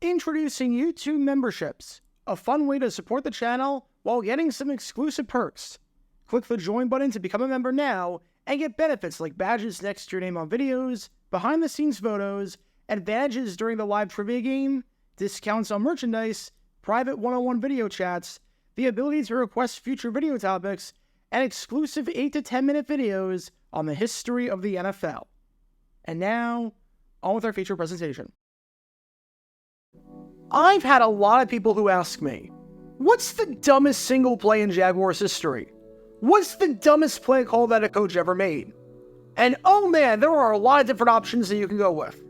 Introducing YouTube memberships, a fun way to support the channel while getting some exclusive perks. Click the join button to become a member now and get benefits like badges next to your name on videos, behind-the-scenes photos, advantages during the live trivia game, discounts on merchandise, private one-on-one video chats, the ability to request future video topics, and exclusive 8 to 10 minute videos on the history of the NFL. And now, on with our feature presentation. I've had a lot of people who ask me, what's the dumbest single play in Jaguars history? What's the dumbest play call that a coach ever made? And oh man, there are a lot of different options that you can go with.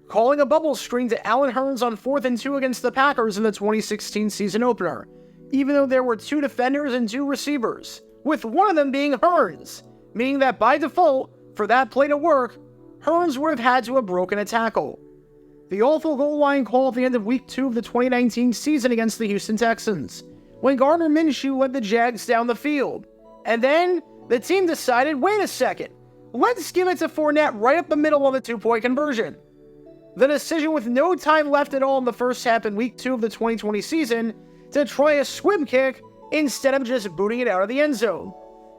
Calling a bubble screen to Allen Hurns on 4th and 2 against the Packers in the 2016 season opener, even though there were 2 defenders and 2 receivers, with one of them being Hurns, meaning that by default, for that play to work, Hurns would have had to have broken a tackle. The awful goal line call at the end of Week 2 of the 2019 season against the Houston Texans, when Gardner Minshew led the Jags down the field. And then, the team decided, wait a second, let's give it to Fournette right up the middle on the 2-point conversion. The decision with no time left at all in the first half in Week 2 of the 2020 season to try a squib kick instead of just booting it out of the end zone.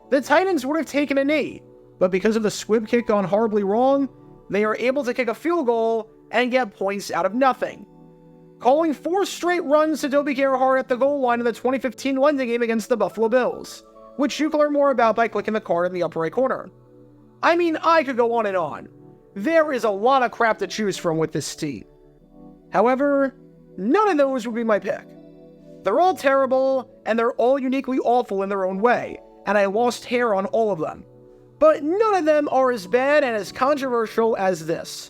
The Titans would have taken a knee, but because of the squib kick gone horribly wrong, they are able to kick a field goal and get points out of nothing. Calling 4 straight runs to Dobie Gerhart at the goal line in the 2015 London game against the Buffalo Bills, which you can learn more about by clicking the card in the upper right corner. I mean, I could go on and on. There is a lot of crap to choose from with this team. However, none of those would be my pick. They're all terrible, and they're all uniquely awful in their own way, and I lost hair on all of them. But none of them are as bad and as controversial as this.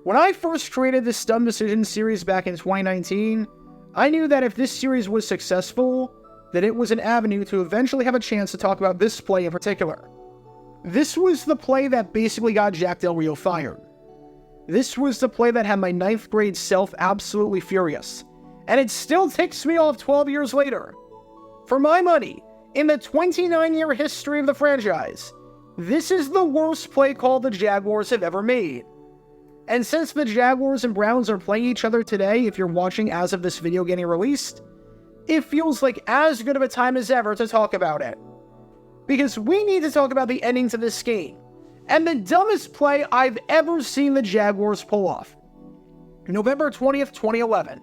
When I first created this Dumb Decision series back in 2019, I knew that if this series was successful, that it was an avenue to eventually have a chance to talk about this play in particular. This was the play that basically got Jack del Rio fired. This was the play that had my 9th grade self absolutely furious, and it still ticks me off 12 years later. For my money, in the 29-year history of the franchise, this is the worst play call the Jaguars have ever made. And since the Jaguars and Browns are playing each other today, if you're watching as of this video getting released, it feels like as good of a time as ever to talk about it. Because we need to talk about the ending to this game, and the dumbest play I've ever seen the Jaguars pull off. November 20th, 2011.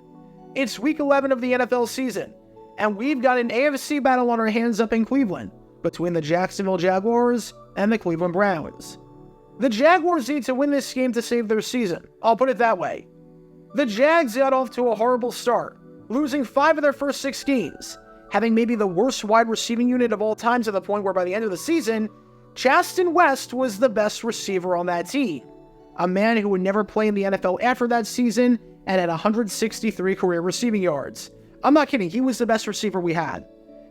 It's Week 11 of the NFL season, and we've got an AFC battle on our hands up in Cleveland, between the Jacksonville Jaguars and the Cleveland Browns. The Jaguars need to win this game to save their season, I'll put it that way. The Jags got off to a horrible start, losing 5 of their first 6 games, having maybe the worst wide receiving unit of all time to the point where by the end of the season, Chaston West was the best receiver on that team. A man who would never play in the NFL after that season and had 163 career receiving yards. I'm not kidding, he was the best receiver we had.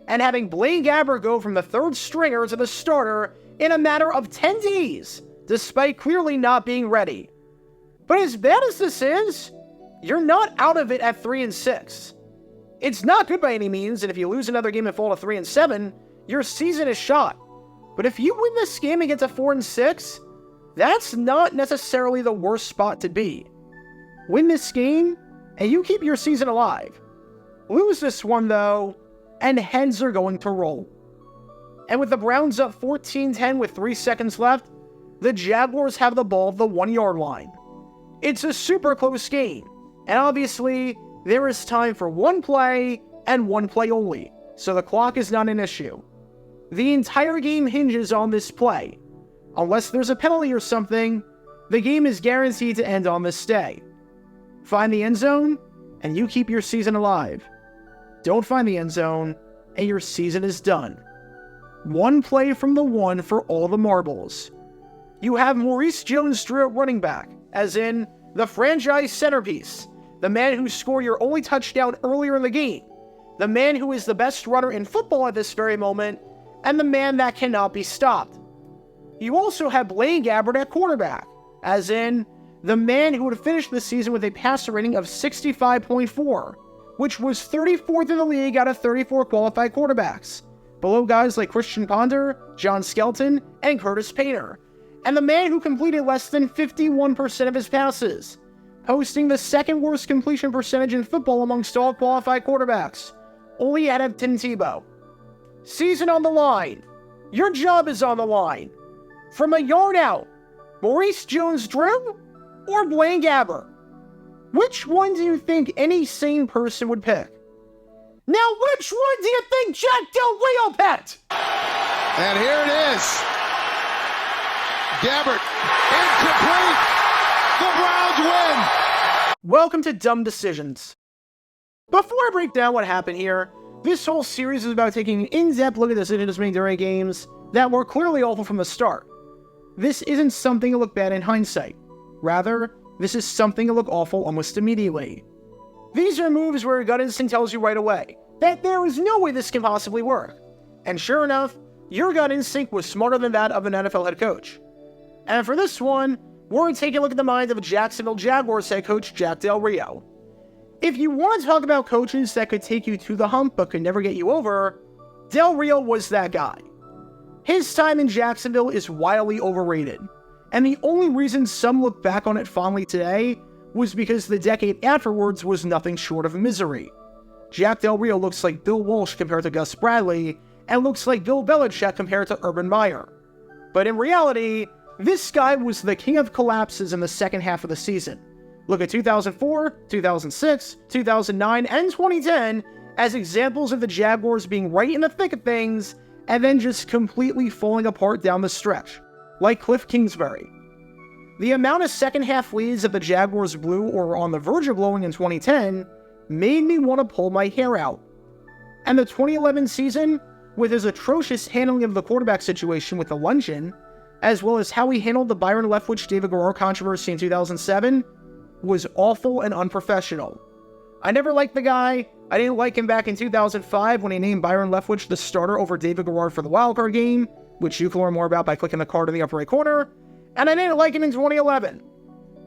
And having Blaine Gabbert go from the 3rd stringer to the starter in a matter of 10 days, despite clearly not being ready. But as bad as this is, you're not out of it at 3-6. It's not good by any means, and if you lose another game and fall to 3-7, your season is shot. But if you win this game and get to 4-6, that's not necessarily the worst spot to be. Win this game, and you keep your season alive. Lose this one, though, and heads are going to roll. And with the Browns up 14-10 with 3 seconds left, the Jaguars have the ball at the 1-yard line. It's a super close game, and obviously, there is time for one play and one play only, so the clock is not an issue. The entire game hinges on this play. Unless there's a penalty or something, the game is guaranteed to end on this day. Find the end zone, and you keep your season alive. Don't find the end zone, and your season is done. One play from the one for all the marbles. You have Maurice Jones-Drew at running back, as in the franchise centerpiece, the man who scored your only touchdown earlier in the game, the man who is the best runner in football at this very moment, and the man that cannot be stopped. You also have Blaine Gabbert at quarterback, as in the man who would finish the season with a passer rating of 65.4, which was 34th in the league out of 34 qualified quarterbacks, below guys like Christian Ponder, John Skelton, and Curtis Painter, and the man who completed less than 51% of his passes. posting the second worst completion percentage in football amongst all qualified quarterbacks, only ahead of Tim Tebow. Season on the line. Your job is on the line. From a yard out, Maurice Jones-Drew or Blaine Gabbert? Which one do you think any sane person would pick? Now, which one do you think Jack del Rio picked? And here it is. Gabbert, incomplete. The Browns win. Welcome to Dumb Decisions. Before I break down what happened here, this whole series is about taking an in-depth look at decisions made during games that were clearly awful from the start. This isn't something to look bad in hindsight. Rather, this is something to look awful almost immediately. These are moves where your gut instinct tells you right away that there is no way this can possibly work. And sure enough, your gut instinct was smarter than that of an NFL head coach. And for this one, we're taking a look at the mind of Jacksonville Jaguars head coach Jack del Rio. If you want to talk about coaches that could take you to the hump but could never get you over, Del Rio was that guy. His time in Jacksonville is wildly overrated, and the only reason some look back on it fondly today was because the decade afterwards was nothing short of misery. Jack del Rio looks like Bill Walsh compared to Gus Bradley, and looks like Bill Belichick compared to Urban Meyer. But in reality, this guy was the king of collapses in the second half of the season. Look at 2004, 2006, 2009, and 2010 as examples of the Jaguars being right in the thick of things and then just completely falling apart down the stretch, like Cliff Kingsbury. The amount of second half leads that the Jaguars blew or were on the verge of blowing in 2010 made me want to pull my hair out. And the 2011 season, with his atrocious handling of the quarterback situation with the luncheon, as well as how he handled the Byron Leftwich-David Garror controversy in 2007, was awful and unprofessional. I never liked the guy. I didn't like him back in 2005 when he named Byron Leftwich the starter over David Garror for the wildcard game, which you can learn more about by clicking the card in the upper right corner, and I didn't like him in 2011.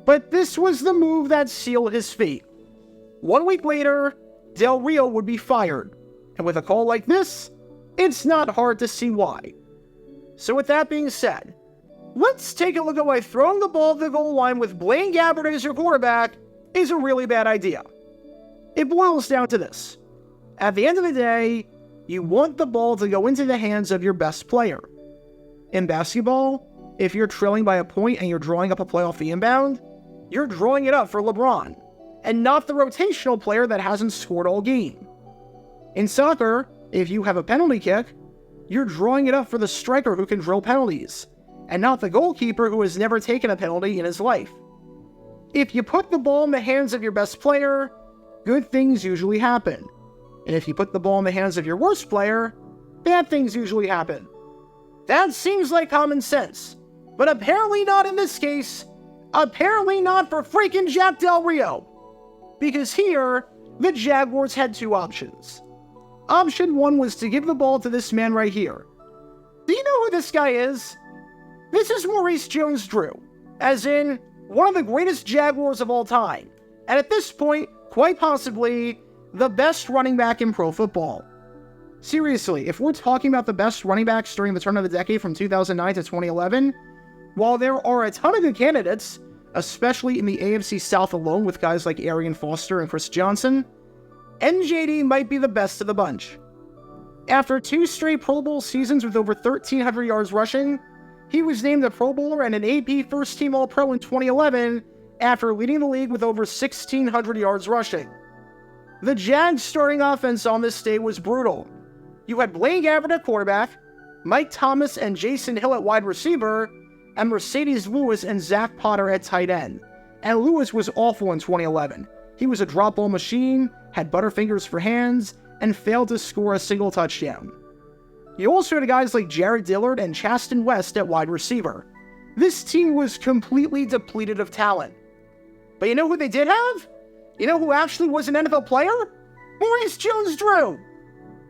But this was the move that sealed his fate. 1 week later, Del Rio would be fired, and with a call like this, it's not hard to see why. So with that being said, let's take a look at why throwing the ball at the goal line with Blaine Gabbert as your quarterback is a really bad idea. It boils down to this. At the end of the day, you want the ball to go into the hands of your best player. In basketball, if you're trailing by a point and you're drawing up a play off the inbound, you're drawing it up for LeBron, and not the rotational player that hasn't scored all game. In soccer, if you have a penalty kick, you're drawing it up for the striker who can drill penalties, and not the goalkeeper who has never taken a penalty in his life. If you put the ball in the hands of your best player, good things usually happen. And if you put the ball in the hands of your worst player, bad things usually happen. That seems like common sense, but apparently not in this case. Apparently not for freaking Jack del Rio. Because here, the Jaguars had two options. Option one was to give the ball to this man right here. Do you know who this guy is? This is Maurice Jones-Drew, as in, one of the greatest Jaguars of all time, and at this point, quite possibly, the best running back in pro football. Seriously, if we're talking about the best running backs during the turn of the decade from 2009 to 2011, while there are a ton of good candidates, especially in the AFC South alone with guys like Arian Foster and Chris Johnson, MJD might be the best of the bunch. After 2 straight Pro Bowl seasons with over 1,300 yards rushing, he was named a Pro Bowler and an AP First-Team All-Pro in 2011 after leading the league with over 1,600 yards rushing. The Jags' starting offense on this day was brutal. You had Blaine Gabbert at quarterback, Mike Thomas and Jason Hill at wide receiver, and Mercedes Lewis and Zach Potter at tight end. And Lewis was awful in 2011. He was a drop ball machine, had butterfingers for hands, and failed to score a single touchdown. You also had guys like Jared Dillard and Chasten West at wide receiver. This team was completely depleted of talent. But you know who they did have? You know who actually was an NFL player? Maurice Jones-Drew.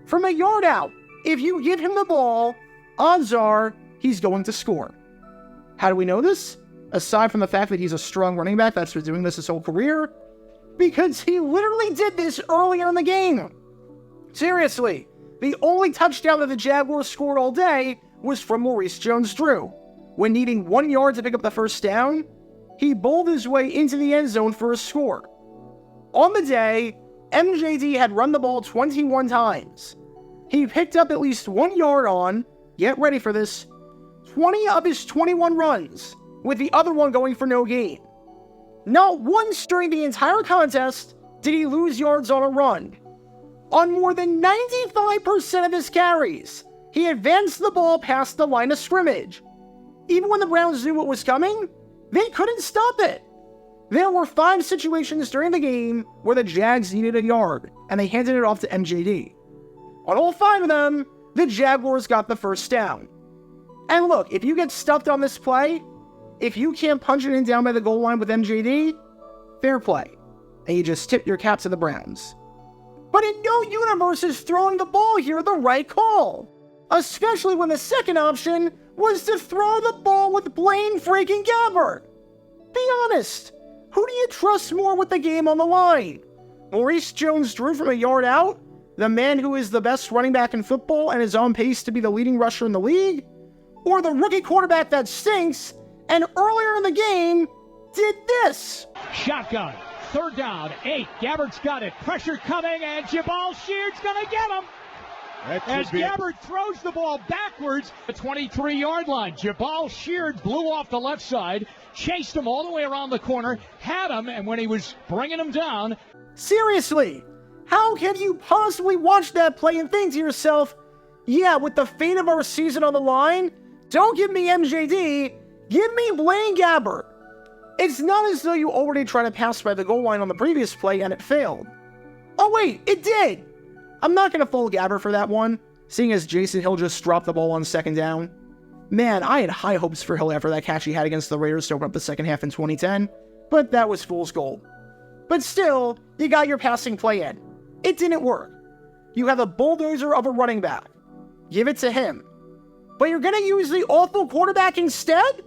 From a yard out, if you give him the ball, odds are he's going to score. How do we know this? Aside from the fact that he's a strong running back that's been doing this his whole career, because he literally did this earlier in the game. Seriously, the only touchdown that the Jaguars scored all day was from Maurice Jones-Drew. When needing 1 yard to pick up the first down, he bowled his way into the end zone for a score. On the day, MJD had run the ball 21 times. He picked up at least 1 yard on, get ready for this, 20 of his 21 runs, with the other one going for no gain. Not once during the entire contest did he lose yards on a run. On more than 95% of his carries, he advanced the ball past the line of scrimmage. Even when the Browns knew what was coming, they couldn't stop it. There were 5 situations during the game where the Jags needed a yard, and they handed it off to MJD. On all 5 of them, the Jaguars got the first down. And look, if you get stuffed on this play, if you can't punch it in down by the goal line with MJD, fair play, and you just tip your cap to the Browns. But in no universe is throwing the ball here the right call, especially when the second option was to throw the ball with Blaine freaking Gabbert. Be honest, who do you trust more with the game on the line? Maurice Jones-Drew from a yard out, the man who is the best running back in football and is on pace to be the leading rusher in the league? Or the rookie quarterback that stinks and earlier in the game did this? Shotgun, 3rd down, 8. Gabbert's got it. Pressure coming, and Jabal Sheard's going to get him. As Gabbert throws the ball backwards, the 23-yard line. Jabal Sheard blew off the left side, chased him all the way around the corner, had him, and when he was bringing him down... Seriously, how can you possibly watch that play and think to yourself, yeah, with the fate of our season on the line, don't give me MJD, give me Blaine Gabbert. It's not as though you already tried to pass by the goal line on the previous play and it failed. Oh wait, it did! I'm not going to fault Gabbert for that one, seeing as Jason Hill just dropped the ball on 2nd down. Man, I had high hopes for Hill after that catch he had against the Raiders to open up the second half in 2010, but that was fool's gold. But still, you got your passing play in. It didn't work. You have a bulldozer of a running back. Give it to him. But you're going to use the awful quarterback instead?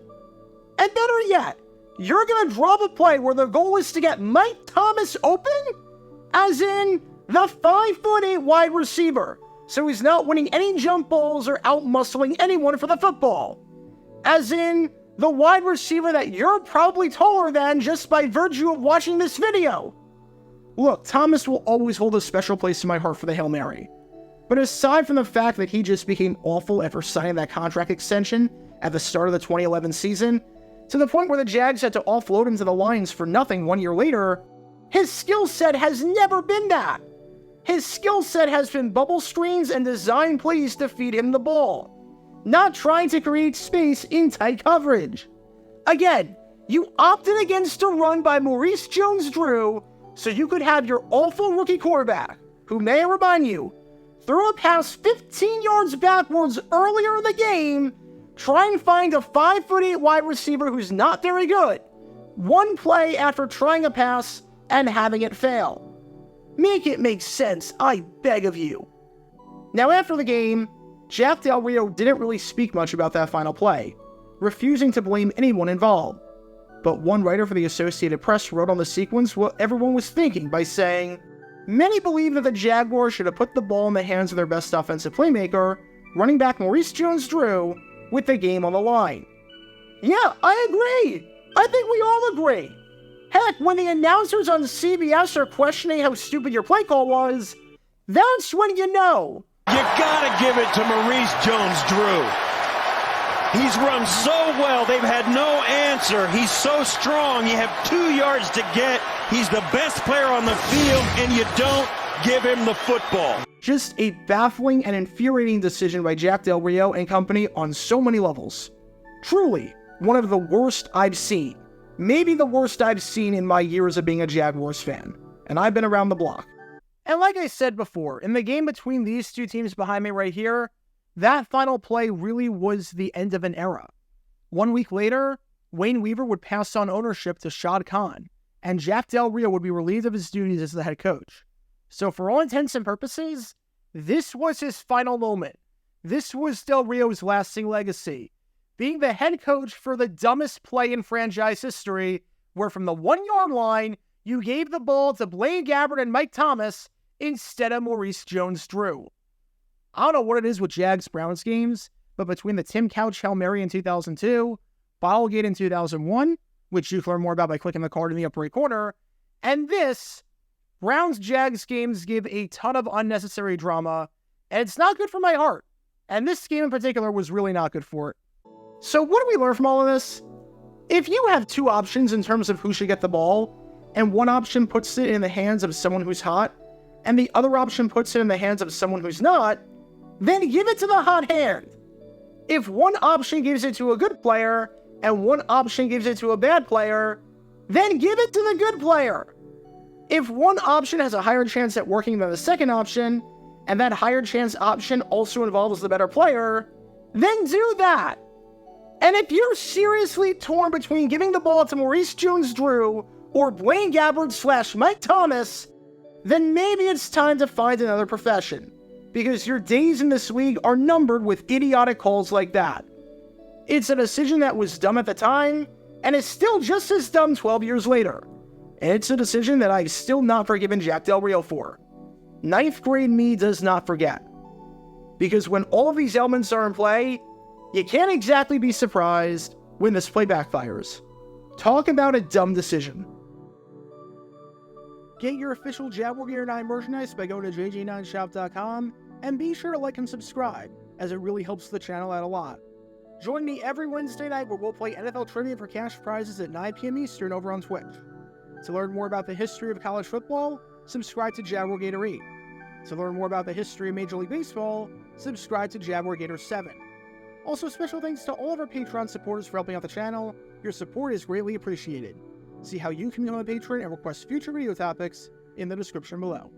And better yet, you're going to drop a play where the goal is to get Mike Thomas open? As in, the 5'8" wide receiver, so he's not winning any jump balls or out-muscling anyone for the football. As in, the wide receiver that you're probably taller than just by virtue of watching this video. Look, Thomas will always hold a special place in my heart for the Hail Mary. But aside from the fact that he just became awful after signing that contract extension at the start of the 2011 season, to the point where the Jags had to offload him to the Lions for nothing 1 year later, his skill set has never been that. His skill set has been bubble screens and design plays to feed him the ball, not trying to create space in tight coverage. Again, you opted against a run by Maurice Jones-Drew so you could have your awful rookie quarterback, who may I remind you, threw a pass 15 yards backwards earlier in the game, try and find a 5'8" wide receiver who's not very good, one play after trying a pass and having it fail. Make it make sense, I beg of you. Now after the game, Jack del Rio didn't really speak much about that final play, refusing to blame anyone involved. But one writer for the Associated Press wrote on the sequence what everyone was thinking by saying, "Many believe that the Jaguars should have put the ball in the hands of their best offensive playmaker, running back Maurice Jones-Drew, with the game on the line." Yeah, I agree. I think we all agree. Heck, when the announcers on CBS are questioning how stupid your play call was, that's when you know. You gotta give it to Maurice Jones-Drew. He's run so well, they've had no answer. He's so strong, you have 2 yards to get. He's the best player on the field, and you don't give him the football. Just a baffling and infuriating decision by Jack del Rio and company on so many levels. Truly, one of the worst I've seen. Maybe the worst I've seen in my years of being a Jaguars fan. And I've been around the block. And like I said before, in the game between these two teams behind me right here, that final play really was the end of an era. 1 week later, Wayne Weaver would pass on ownership to Shad Khan, and Jack del Rio would be relieved of his duties as the head coach. So for all intents and purposes, this was his final moment. This was Del Rio's lasting legacy, being the head coach for the dumbest play in franchise history, where from the 1 yard line, you gave the ball to Blaine Gabbert and Mike Thomas instead of Maurice Jones-Drew. I don't know what it is with Jags-Browns games, but between the Tim Couch Hail Mary in 2002, Bottlegate in 2001, which you can learn more about by clicking the card in the upper right corner. And this, Browns-Jags games give a ton of unnecessary drama, and it's not good for my heart. And this game in particular was really not good for it. So what do we learn from all of this? If you have two options in terms of who should get the ball, and one option puts it in the hands of someone who's hot, and the other option puts it in the hands of someone who's not, then give it to the hot hand. If one option gives it to a good player, and one option gives it to a bad player, then give it to the good player. If one option has a higher chance at working than the second option, and that higher chance option also involves the better player, then do that. And if you're seriously torn between giving the ball to Maurice Jones-Drew or Blaine Gabbert / Mike Thomas, then maybe it's time to find another profession, because your days in this league are numbered with idiotic calls like that. It's a decision that was dumb at the time, and is still just as dumb 12 years later. And it's a decision that I've still not forgiven Jack del Rio for. 9th grade me does not forget. Because when all of these elements are in play, you can't exactly be surprised when this play backfires. Talk about a dumb decision. Get your official Jaguar Gear 9 merchandise by going to jj9shop.com, and be sure to like and subscribe, as it really helps the channel out a lot. Join me every Wednesday night where we'll play NFL Trivia for cash prizes at 9 p.m. Eastern over on Twitch. To learn more about the history of college football, subscribe to Jaguar Gator 8. To learn more about the history of Major League Baseball, subscribe to Jaguar Gator 7. Also, special thanks to all of our Patreon supporters for helping out the channel. Your support is greatly appreciated. See how you can become a patron and request future video topics in the description below.